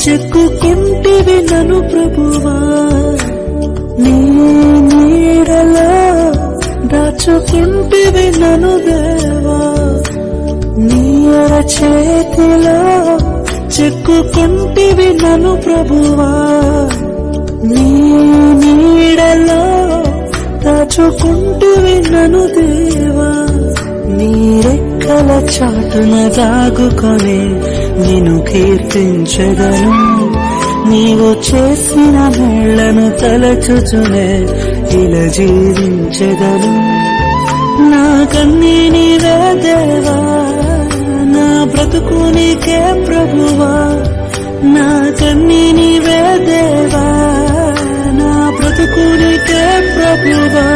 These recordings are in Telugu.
చెక్కుకుంటివి నన్ను ప్రభువా, నీ నీడలో దాచుకుంటివి నన్ను దేవా, నీ అరచేతిలో చెక్కుకుంటివి నన్ను ప్రభువా, నీ నీడలో దాచుకుంటివి నన్ను దేవా, నీ రెక్కల చాటున దాగుకొని నిన్ను కీర్తించెదను, నీవు చేసిన మేళ్లను తలచుచునే ఇలా జీవించెదను. నా కన్నీ నీవే దేవా, నా బ్రతుకు నీకే ప్రభువా, నా కన్నీ నీవే దేవా, నా బ్రతుకు నీకే ప్రభువా.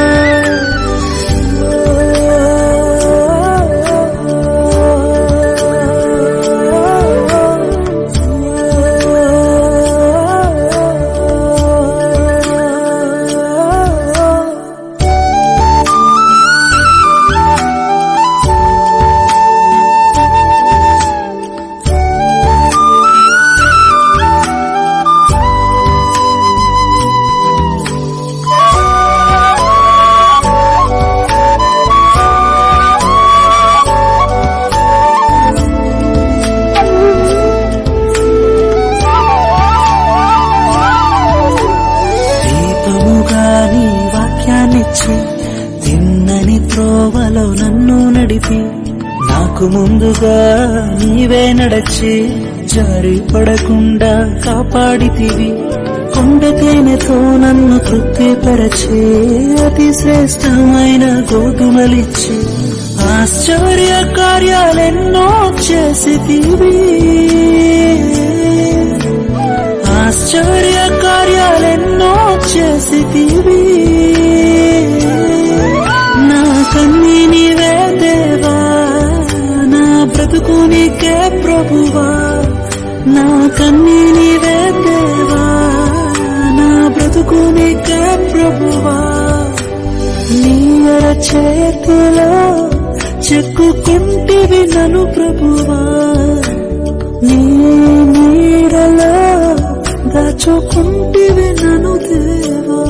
తిన్నని త్రోవలో నన్ను నడిపి నాకు ముందుగా నీవే నడచి జారి పడకుండా కాపాడితివి. కొండ తేనెతో నన్ను తృప్తిపరచి అతి శ్రేష్టమైన గోధుమలిచ్చి ఆశ్చర్య కార్యాలెన్నో చేసితివి, ఆశ్చర్య కార్యాలెన్నో చేసితివి. నా కన్నీ నీవే దేవా, నా బ్రతుకు నీకే ప్రభువా, నా కన్నీ నీవే దేవా, నా బ్రతుకు నీకే ప్రభువా. నీ అరచేతిలో చెక్కుకుంటివి నన్ను ప్రభువా, నీ నీడలో దాచుకుంటివి నన్ను దేవా.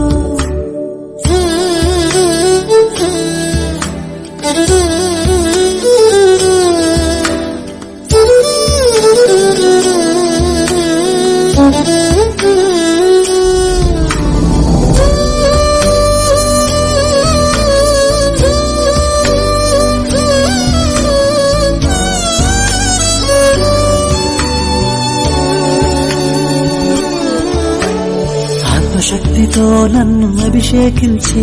శక్తితో నన్ను అభిషేకించి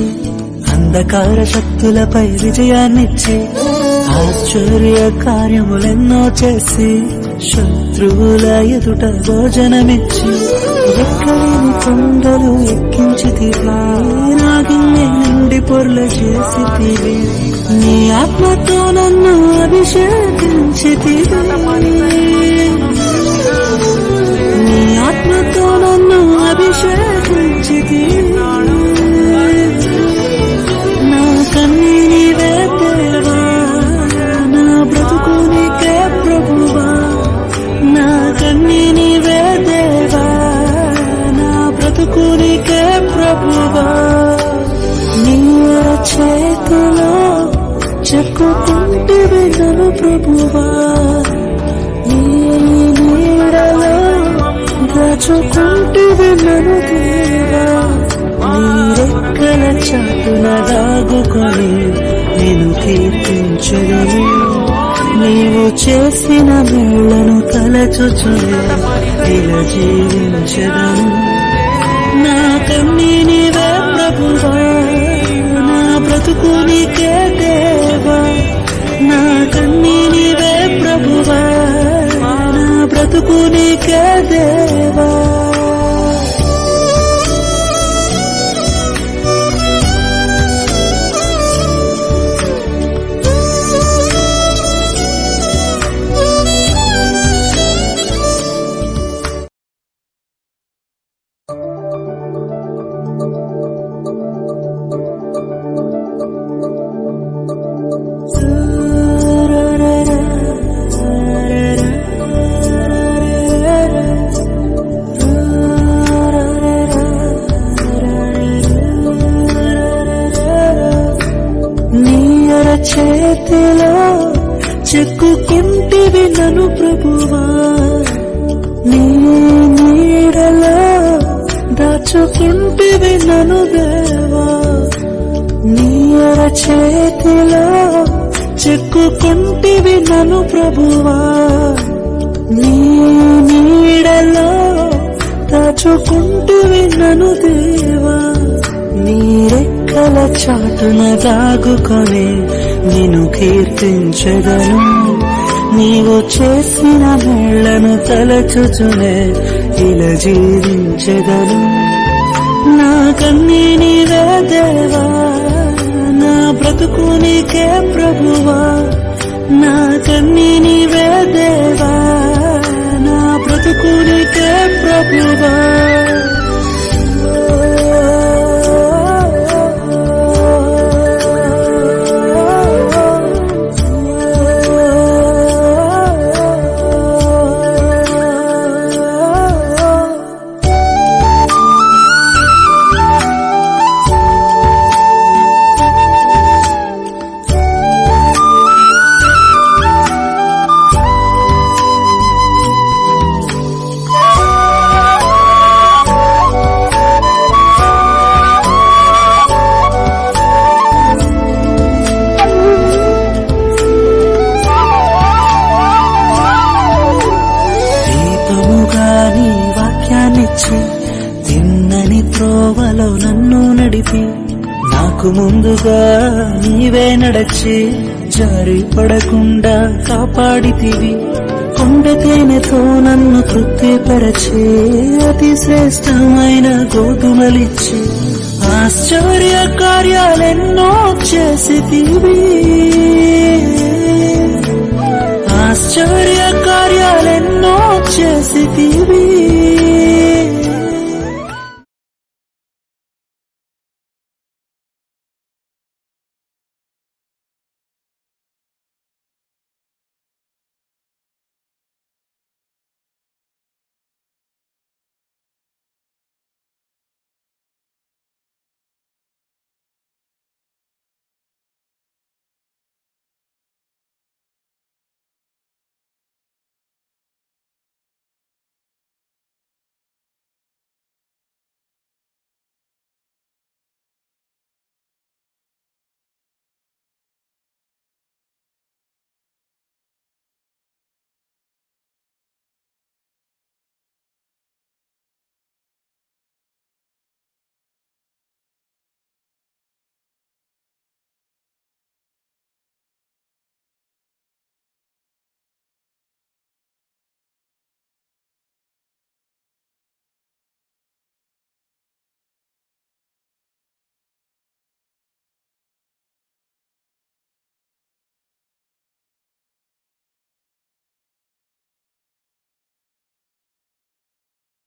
అంధకార శక్తులపై విజయాన్నిచ్చి ఆశ్చర్య కార్యములెన్నో చేసి శత్రువుల ఎదుట భోజనమిచ్చి ఎక్కలేని కొండలు ఎక్కించితివి, నాగిన్నే నిండి పొర్ల చేసితివి. నీ ఆత్మతో నన్ను అభిషేకించితివి, నీ ఆత్మతో నన్ను అభిషేకించితివి. నా కన్నీ నీవే దేవా, నా బ్రతుకు నీకే ప్రభువా, నా కన్నీ నీవే దేవా, నా బ్రతుకు నీకే ప్రభువా. నీ చేతిలో చెక్కుకుంటివి నన్ను ప్రభువా, నీ నీడలో దాచుకుంటివి నన్ను దేవా, నీ రెక్కల చాటున దాగుకొని నేను కీర్తించెదను, నీవు చేసిన మేళ్లను తలచుచునే ఇలా జీవించెదను. నా కన్నీ నీవే ప్రభువా, నా బ్రతుకు నీకే దేవా, నా కన్నీ నీవే ప్రభువా, నా బ్రతుకు నీకే దేవా. చేతిలో చెక్కుకుంటివి నన్ను ప్రభువా, నీ నీడలో దాచుకుంటివి నన్ను దేవా, నీ చేతిలో చెక్కుకుంటివి నన్ను ప్రభువా, నీ నీడలో దాచుకుంటివి నన్ను దేవా, నీ రెక్కల చాటున దాగుకొని నిన్ను కీర్తించెదను, నీవు చేసిన మేళ్లను తలచుచునే ఇలా జీవించెదను. నా కన్నీ నీవే దేవా, నా బ్రతుకు నీకే ప్రభువా, నా కన్నీ నీవే దేవా, నా బ్రతుకు నీకే ప్రభువా. తిన్నని త్రోవలో నన్ను నడిపి నాకు ముందుగా నీవే నడచి జారి పడకుండా కాపాడితివి, కొండ తేనెతో నన్ను తృప్తిపరచి అతి శ్రేష్టమైన గోధుమలిచ్చి ఆశ్చర్య కార్యాలెన్నో చేసితివి, ఆశ్చర్య కార్యాలెన్నో చేసితివి.